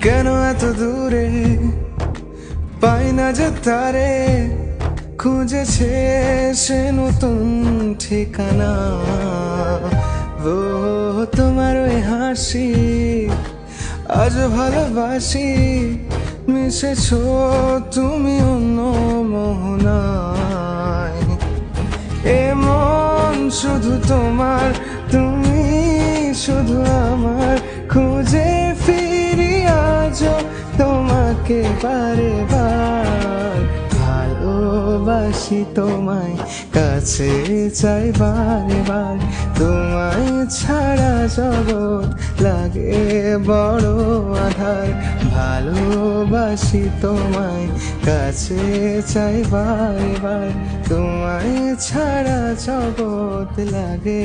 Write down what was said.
কেন এত দূরে পাই না যে তারে, খুঁজেছে সে নতুন ঠিকানা। ও তোমার ওই হাসি আজ ভালোবাসি, মিশেছো তুমি অন্য মোহনায়। এ মন শুধু তোমার, তুমি শুধু আমার, খুঁজে ফিরি আজও তোমাকে বারে বার। ভালোবাসি তোমায়, কাছে চাই বারে বার, তোমায় ছাড়া জগৎ লাগে বড় আধার। ভালোবাসি তোমায়, কাছে চাই বারে বার, তোমায় ছাড়া জগৎ লাগে